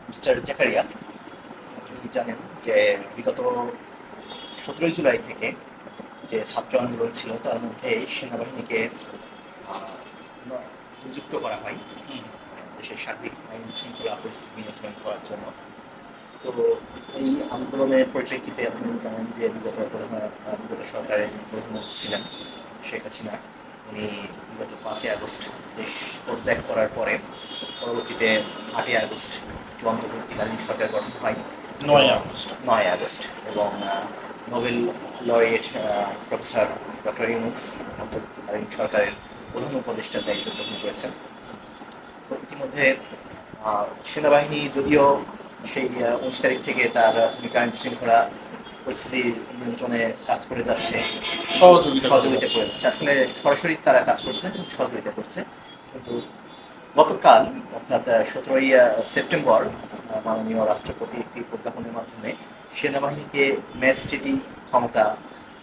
Mister Zakaria, আপনি জানেন যে বিগত 17ই জুলাই থেকে যে ছাত্র আন্দোলন ছিল তার মধ্যে সেনাবাহিনীকে আহ, নিযুক্ত করা হয় দেশের সার্বিক আইন শৃঙ্খলা পরিস্থিতি নিয়ন্ত্রণ করার জন্য। তো এই আন্দোলনের পরিপ্রেক্ষিতে আপনি জানেন যে বিগত সরকারের যে প্রধানমন্ত্রী ছিলেন শেখ হাসিনা, উনি বিগত 5ই আগস্ট দেশ পরিত্যাগ করার পরে পরবর্তীতে 8ই আগস্ট একটি অন্তর্বর্তীকালীন সরকার গঠন হয়। 9 আগস্ট। 9ই আগস্ট এবং Nobel laureate professor doctor Yunus অন্তর্বর্তীকালীন সরকারের প্রধান উপদেষ্টার দায়িত্ব গ্রহণ করেছেন। তো ইতিমধ্যে সেনাবাহিনী যদিও সেই 19 তারিখ থেকে তার ভূমিকা আইন শৃঙ্খলা পরিস্থিতি নিয়ন্ত্রণে কাজ করে যাচ্ছে, সহযোগিতা করে সহযোগিতা যাচ্ছে। করে যাচ্ছে। আসলে সরাসরি তারা কাজ করছে না, কিন্তু সহযোগিতা করছে। কিন্তু গতকাল অর্থাৎ 17ই সেপ্টেম্বর মাননীয় রাষ্ট্রপতি একটি প্রজ্ঞাপনের মাধ্যমে সেনাবাহিনীকে ম্যাজিস্ট্রেটি ক্ষমতা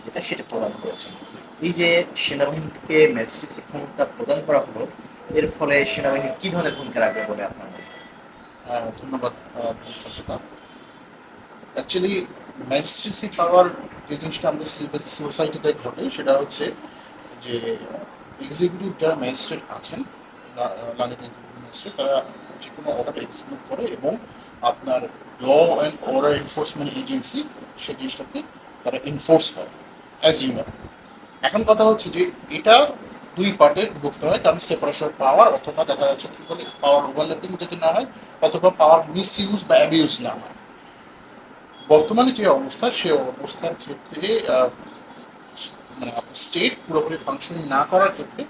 যেটা সেটা প্রদান করেছেন। এই যে সেনাবাহিনীকে ম্যাজিস্ট্রেসি ক্ষমতা প্রদান করা হলো, এর ফলে সেনাবাহিনী কি ধরনের ভূমিকা রাখবে বলে আপনার মনে হয়? ধন্যবাদ চট্টগ্রাম। অ্যাকচুয়ালি ম্যাজিস্ট্রেসি পাওয়ার যে জিনিসটা আমাদের সিভিল সোসাইটিতে ঘটে সেটা হচ্ছে যে এক্সিকিউটিভ যারা ম্যাজিস্ট্রেট আছেন, লার্নেড এক্সিকিউটিভ ম্যাজিস্ট্রেট, তারা যে কোনো অর্ডার এক্সিকিউট করে এবং আপনার law and order enforcement agency সেই জিনিসটাকে তারা এনফোর্স করে, অ্যাজ ইউ নো। এখন কথা হচ্ছে যে এটা দুই পার্টে বিভক্ত হয়, কারণ সেপারেশন পাওয়ার, অথবা দেখা যাচ্ছে কি বলে পাওয়ার ওভারল্যাপিং যদি না হয়, অথবা পাওয়ার মিস ইউজ বা অ্যাবিউজ না হয়। বর্তমানে যে অবস্থা সে অবস্থার ক্ষেত্রে মানে আপনার স্টেট পুরোপুরি ফাংশন না করার ক্ষেত্রে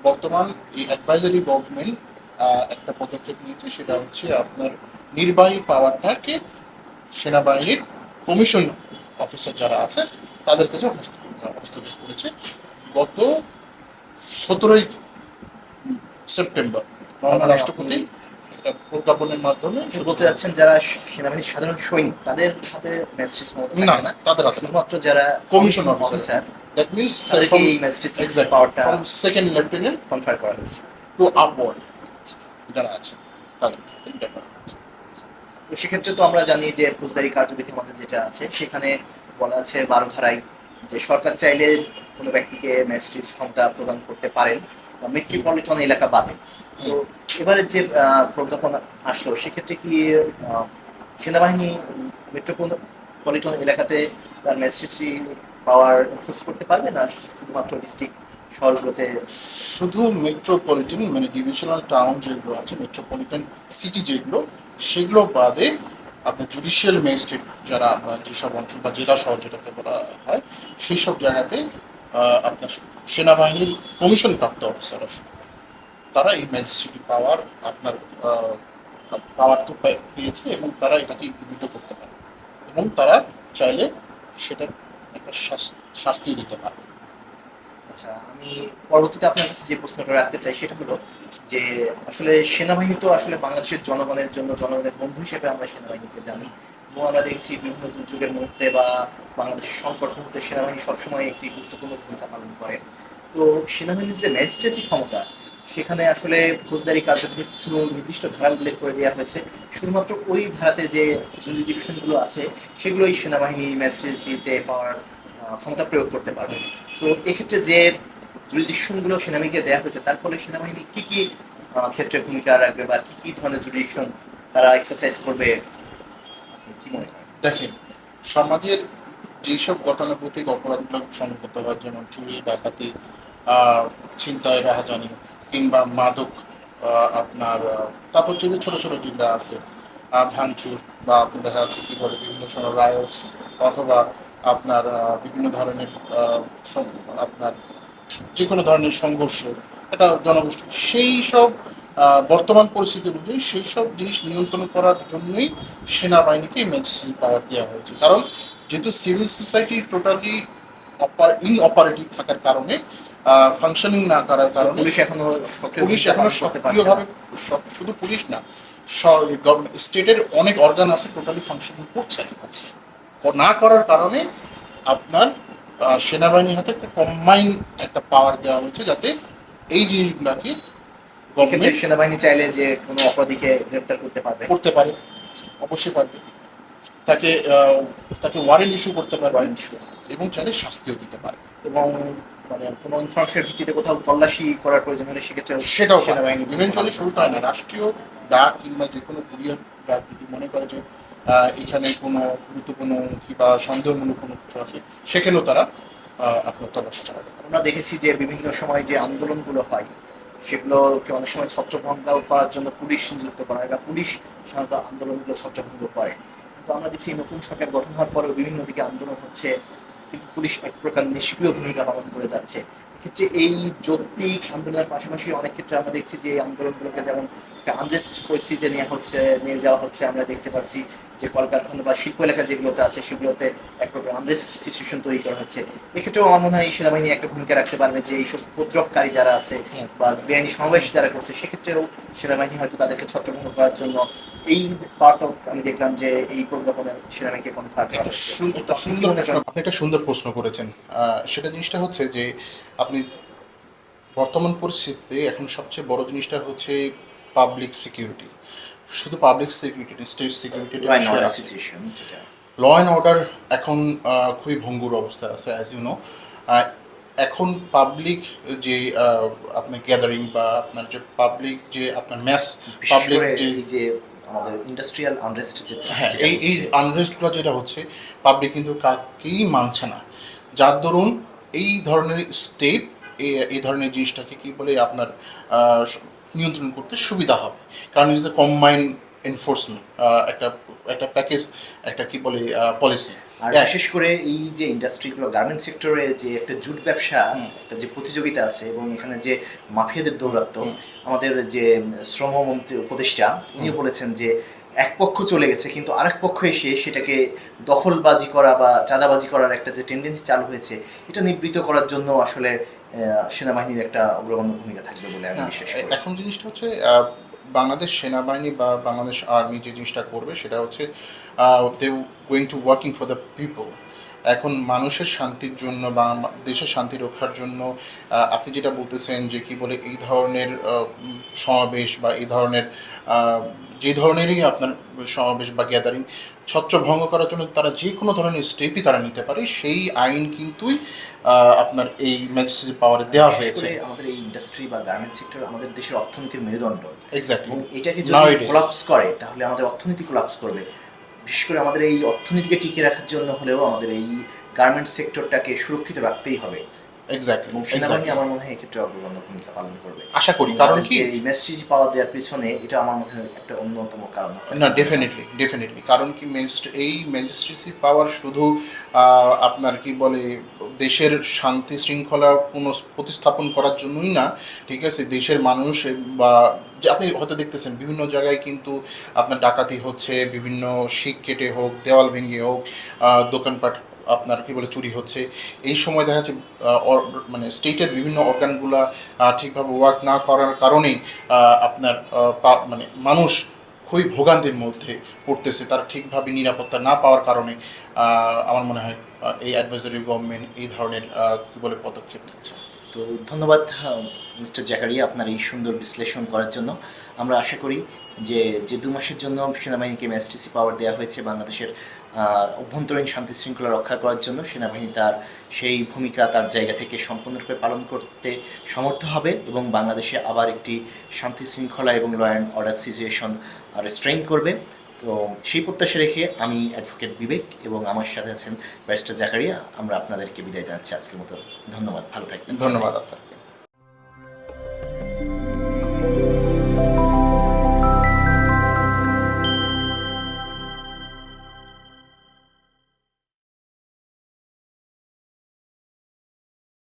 বর্তমান এই অ্যাডভাইজারি গভর্নমেন্ট একটা পদক্ষেপ নিয়েছে, সেটা হচ্ছে আপনার নির্বাহী পাওয়ারটাকে সেনাবাহিনীর কমিশন অফিসার যারা আছে তাদের কাছে হস্তক্ষেপ করেছে। গত 17ই সেপ্টেম্বর তার মহামান্য মানে আপনি রাষ্ট্রপতি একটা প্রজ্ঞাপনের মাধ্যমে আপনি বলতে 17। যাচ্ছেন যারা সেনাবাহিনীর সাধারণ সৈনিক তাদের হাতে ম্যাজিস্ট্রেসি ক্ষমতা না, থাকবে না, না, তাদের হাতে না, শুধুমাত্র যারা commission commission officer. Officer that means তাদেরকে ফ্রম এই ম্যাজিস্ট্রেসি এক্স্যাক্টলি পাওয়ারটা ফ্রম সেকেন্ড লেফটেন্যান্ট কনফার করা হয়েছে। টু আপওয়ার্ড যারা আছে তাদের ক্ষেত্রে এটা করা হয়েছে। তো সেক্ষেত্রে তো আমরা জানি যে ফৌজদারি কার্যবিধির মধ্যে যেটা আছে সেখানে বলা আছে 12 ধারায় যে সরকার চাইলে কোনো ব্যক্তিকে ম্যাজিস্ট্রেট ক্ষমতা প্রদান করতে পারেন মেট্রোপলিটন এলাকা বাদে। তো হুম। এবারে যে প্রজ্ঞাপন আসলো সেক্ষেত্রে কি সেনাবাহিনী মেট্রোপলিটন এলাকাতে তার ম্যাজিস্ট্রেসি পাওয়ার ইনফোর্স করতে পারবে না শুধুমাত্র ডিস্ট্রিক্ট শহরগুলোতে? শুধু মেট্রোপলিটন মানে ডিভিশনাল টাউন যেগুলো আছে, মেট্রোপলিটন সিটি যেগুলো, সেগুলো বাদে আপনার জুডিশিয়াল ম্যাজিস্ট্রেট যারা যেসব অঞ্চল বা জেলা শহর যেটাকে বলা হয়, সেই সব জায়গাতে আপনার সেনাবাহিনীর কমিশন প্রাপ্ত অফিসার তারা এই ম্যাজিস্ট্রেটি পাওয়ার আপনার পাওয়ার তো পেয়েছে এবং তারা এটাকে ইমপ্লিমেন্ট করতে পারে এবং তারা চাইলে সেটা একটা শাস্তি দিতে পারে। আচ্ছা, আমি পরবর্তীতে আপনার কাছে যে প্রশ্নটা রাখতে চাই সেটা হলো যে আসলে সেনাবাহিনী তো আসলে বাংলাদেশের জনগণের জন্য জনগণের বন্ধু হিসেবে আমরা সেনাবাহিনীকে জানি, এবং আমরা দেখেছি বিভিন্ন দুর্যোগের মুহূর্তে বা বাংলাদেশের সংকট মুহূর্তে সেনাবাহিনী সবসময় একটি গুরুত্বপূর্ণ ভূমিকা পালন করে। তো সেনাবাহিনীর যে ম্যাজিস্ট্রেসি ক্ষমতা সেখানে আসলে ফৌজদারি কার্যবিধির কিছু নির্দিষ্ট ধারা উল্লেখ করে দেওয়া হয়েছে, শুধুমাত্র ওই ধারাতে যে জুরিসডিকশনগুলো আছে সেগুলোই সেনাবাহিনী ম্যাজিস্ট্রেসিতে পাওয়ার ক্ষমতা প্রয়োগ করতে পারবে। তো এক্ষেত্রে যে জুরিসডিকশনগুলো সেনাবাহিনীকে দেওয়া হয়েছে তার ফলে সেনাবাহিনী কি কি ক্ষেত্রে ভূমিকা রাখবে বা কি কি ধরনের জুরিসডিকশন তারা এক্সারসাইজ করবে, আপনি কি মনে করেন? দেখেন, সমাজের যেসব গতানুগতিক অপরাধগুলো সংঘটিত হয়, যেমন চুরি, ডাকাতি, ছিনতাই, রাহাজানি, কিংবা মাদক, আপনার তারপর যদি ছোট ছোট যেগুলো আছে, ভাঙচুর, বা আপনার দেখা যাচ্ছে কি বলে বিভিন্ন সময় রায়টস, অথবা আপনার বিভিন্ন ধরনের আপনার যে কোনো ধরনের সংঘর্ষ, এটা জনগোষ্ঠী সেই সব বর্তমান পরিস্থিতি অনুযায়ী সেই সব জিনিস নিয়ন্ত্রণ করার জন্যই সেনাবাহিনীকে ম্যাজিস্ট্রেট পাওয়ার দেওয়া হয়েছে। কারণ যেহেতু সিভিল সোসাইটি টোটালি ইনঅপারেটিভ থাকার কারণে, ফাংশনিং না করার কারণে, পুলিশ এখনো সক্রিয় পুলিশ ভূমিকা এখনো পালন করতে পারছে না। সক্রিয়ভাবে, শুধু পুলিশ না, স্টেটের অনেক অর্গান আছে টোটালি ফাংশনিং করছে না। আচ্ছা, না করার কারণে আপনার সেনাবাহিনীর হাতে একটা কম্বাইন একটা পাওয়ার দেওয়া হয়েছে, যাতে এই জিনিসগুলাকে এক্ষেত্রে গভর্নমেন্ট সেনাবাহিনী চাইলে যে কোনো অপরাধীকে গ্রেপ্তার করতে পারবে। করতে পারে। অবশ্যই পারবে। তাকে তাকে ওয়ারেন্ট ইস্যু করতে পারবে এবং চাইলে শাস্তিও দিতে পারবে। এবং মানে কোনো ইনফরমেশনের ভিত্তিতে কোথাও তল্লাশি করার প্রয়োজন হলে সেক্ষেত্রে সেটাও পারে। সেনাবাহিনী ইভেনচুয়ালি শুধু তাই না, রাষ্ট্রীয় ডাক কিংবা যে কোনো কুরিয়ার ডাক যদি মনে করে যে এখানে কোনো গুরুত্বপূর্ণ নথি বা সন্দেহমূলক কোনো কিছু আছে, সেখানেও তারা আপনার তল্লাশি চালাতে পারে। আমরা দেখেছি যে বিভিন্ন সময় যে আন্দোলনগুলো হয় সেগুলোকে অনেক সময় ছত্রভঙ্গ করার জন্য পুলিশ নিযুক্ত করা হয় বা পুলিশ সাধারণত আন্দোলনগুলো ছত্রভঙ্গ করে, কিন্তু আমরা দেখছি নতুন সরকার গঠন হওয়ার পরেও বিভিন্ন দিকে আন্দোলন হচ্ছে, কিন্তু পুলিশ এক প্রকার নিষ্ক্রিয় ভূমিকা পালন করে যাচ্ছে। এক্ষেত্রে এই যৌক্তিক আন্দোলনের পাশাপাশি অনেক ক্ষেত্রে আমরা দেখছি যে এই আন্দোলনগুলোকে যেমন একটা আনরেস্ট পরিস্থিতিতে নিয়ে যাওয়া হচ্ছে। আমরা দেখতে পাচ্ছি যে কলকারখানা বা শিল্প এলাকা যেগুলোতে আছে সেগুলোতে এক প্রকার আনরেস্ট সিচুয়েশন তৈরি করা হচ্ছে। এক্ষেত্রেও আমার মনে হয় এই সেনাবাহিনী একটা ভূমিকা রাখতে পারবে যে এইসব উপদ্রবকারী যারা আছে বা বেআইনি সমাবেশ যারা করছে সেক্ষেত্রেও সেনাবাহিনী হয়তো তাদেরকে ছত্রভঙ্গ করার জন্য এই পার্ট অফ আমি দেখলাম যে এই প্রজ্ঞাপনের সেনাবাহিনীকে কনফার্ম করা একটা হচ্ছে। একটা সুন্দর প্রশ্ন, আপনি একটা সুন্দর প্রশ্ন করেছেন। সেটা জিনিসটা হচ্ছে যে আপনি বর্তমান পরিস্থিতিতে এখন সবচেয়ে বড় জিনিসটা হচ্ছে পাবলিক সিকিউরিটি। শুধু পাবলিক সিকিউরিটি, স্টেট সিকিউরিটির বিষয় আছে। সিচুয়েশন যেটা ল অ্যান্ড অর্ডার এখন খুবই ভঙ্গুর অবস্থায় আছে, অ্যাজ ইউ নো। এখন পাবলিক যে আপনার গ্যাদারিং বা আপনার যে পাবলিক যে আপনার ম্যাস বিশেষ পাবলিক করে যে, এই যে আমাদের ইন্ডাস্ট্রিয়াল আনরেস্ট হ্যাঁ, যেটা এই হচ্ছে আনরেস্টগুলো যেটা হচ্ছে, পাবলিক কিন্তু কাকেই মানছে না। যার দরুন এই ধরনের স্টেপ, এই ধরনের জিনিসটাকে কি বলে আপনার নিয়ন্ত্রণ করতে সুবিধা হবে। কারণ ইজ এ কম্বাইন্ড এনফোর্সমেন্ট, একটা একটা প্যাকেজ, একটা কি বলে পলিসি। আর বিশেষ করে এই যে ইন্ডাস্ট্রিগুলো গার্মেন্ট সেক্টরে যে একটা জুট ব্যবসা, একটা যে প্রতিযোগিতা আছে এবং এখানে যে মাফিয়াদের দৌরাত্ম, আমাদের যে শ্রমমন্ত্রী উপদেষ্টা উনিও বলেছেন যে এক পক্ষ চলে গেছে কিন্তু আরেক পক্ষ এসে সেটাকে দখলবাজি করা বা চাঁদাবাজি করার একটা যে টেন্ডেন্সি চালু হয়েছে, এটা নিবৃত্ত করার জন্য আসলে সেনাবাহিনীর একটা অগ্রগণ্য ভূমিকা থাকবে বলে আমি বিশ্বাস করি। এখন জিনিসটা হচ্ছে বাংলাদেশ সেনাবাহিনী বা বাংলাদেশ আর্মি যে জিনিসটা করবে সেটা হচ্ছে they going to working for the people. এখন মানুষের শান্তির জন্য বা দেশের শান্তি রক্ষার জন্য আপনি যেটা বলতেছেন যে কি বলে এই ধরনের সমাবেশ বা এই ধরনের যে ধরনেরই আপনার সমাবেশ বা গ্যাদারিং ছত্রভঙ্গ করার জন্য তারা যে কোনো ধরনের স্টেপই তারা নিতে পারে, সেই আইন কিন্তুই আপনার এই ম্যাজিস্ট্রেসি পাওয়ারে দেওয়া হয়েছে। আমাদের এই ইন্ডাস্ট্রি বা গার্মেন্ট সেক্টর আমাদের দেশের অর্থনীতির মেরুদণ্ড, এক্স্যাক্টলি। এবং এটাকে যদি কোলাপস করে তাহলে আমাদের অর্থনীতি কোলাপস করবে। বিশেষ করে আমাদের এই অর্থনীতিকে টিকে রাখার জন্য হলেও আমাদের এই গার্মেন্ট সেক্টরটাকে সুরক্ষিত রাখতেই হবে এক্স্যাক্টলি এবং সেনাবাহিনী আমার মনে হয় এক্ষেত্রে অগ্রগণ্য ভূমিকা পালন করবে আশা করি। কারণ কি এই মেসেজ পাওয়ার দেওয়ার পিছনে এটা আমার মনে হয় একটা অন্যতম কারণ। না, ডেফিনেটলি কারণ কি এই ম্যাজিস্ট্রেসি পাওয়ার শুধু আপনার কি বলে দেশের শান্তি শৃঙ্খলা প্রতিস্থাপন করার জন্যই না, ঠিক আছে, দেশের মানুষ বা যে আপনি হয়তো দেখতেছেন বিভিন্ন জায়গায় কিন্তু আপনার ডাকাতি হচ্ছে, বিভিন্ন শিক কেটে হোক, দেওয়াল ভেঙে হোক, দোকানপাট আপনার কি বলে চুরি হচ্ছে। এই সময় দেখা যাচ্ছে মানে স্টেটের বিভিন্ন অর্গানগুলা ঠিকভাবে ওয়ার্ক না করার কারণেই আপনার মানে মানুষ খুবই ভোগান্তির মধ্যে পড়তেছে, তারা ঠিকভাবে নিরাপত্তা না পাওয়ার কারণে। আমার মনে হয় এই অ্যাডভাইজারি গভর্নমেন্ট এই ধরনের কি বলে পদক্ষেপ নিচ্ছে। তো ধন্যবাদ মিস্টার জাকারিয়া আপনার এই সুন্দর বিশ্লেষণ করার জন্য। আমরা আশা করি যে 2 মাসের জন্য সেনাবাহিনীকে ম্যাজিস্ট্রেসি পাওয়ার দেওয়া হয়েছে বাংলাদেশের অভ্যন্তরীণ শান্তি শৃঙ্খলা রক্ষা করার জন্য, সেনাবাহিনী তার সেই ভূমিকা তার জায়গা থেকে সম্পূর্ণরূপে পালন করতে সমর্থ হবে এবং বাংলাদেশে আবার একটি শান্তি শৃঙ্খলা এবং law and order situation restrain করবে। তো সেই প্রত্যাশা রেখে আমি অ্যাডভোকেট বিবেক এবং আমার সাথে আছেন ব্যারিস্টার জাকারিয়া, আমরা আপনাদেরকে বিদায় জানাচ্ছি আজকের মতো। ধন্যবাদ, ভালো থাকবেন। ধন্যবাদ আপনার।